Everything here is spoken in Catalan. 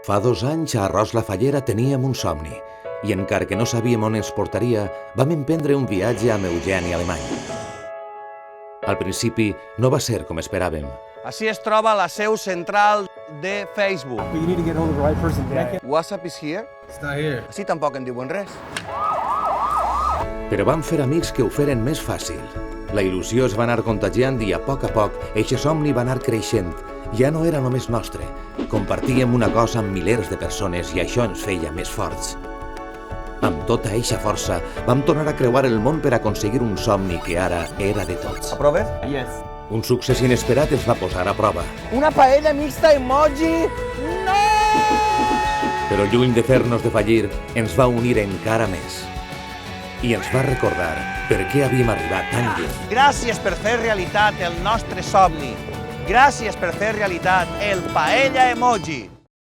Fa 2 anys a Arròs la Fallera teníem un somni i encara que no sabíem on ens portaria, vam emprendre un viatge amb Eugeni Alemany. Al principi no va ser com esperàvem. Així es troba la seu central de Facebook. But you need to get hold of the right person. WhatsApp is here. It's not here. Així tampoc en diuen res. Però vam fer amics que ho feren més fàcil. La il·lusió es va anar contagiant i a poc, eixe somni va anar creixent. Ja no era només nostre. Compartíem una cosa amb milers de persones i això ens feia més forts. Amb tota eixa força, vam tornar a creuar el món per aconseguir un somni que ara era de tots. Aproves? Yes. Un succés inesperat ens va posar a prova. Una paella mixta emoji? No! Però lluny de fer-nos defallir, ens va unir encara més. I ens va recordar per què havíem arribat tan lluny. Gràcies per fer realitat el nostre somni. Gràcies per fer realitat el paella emoji.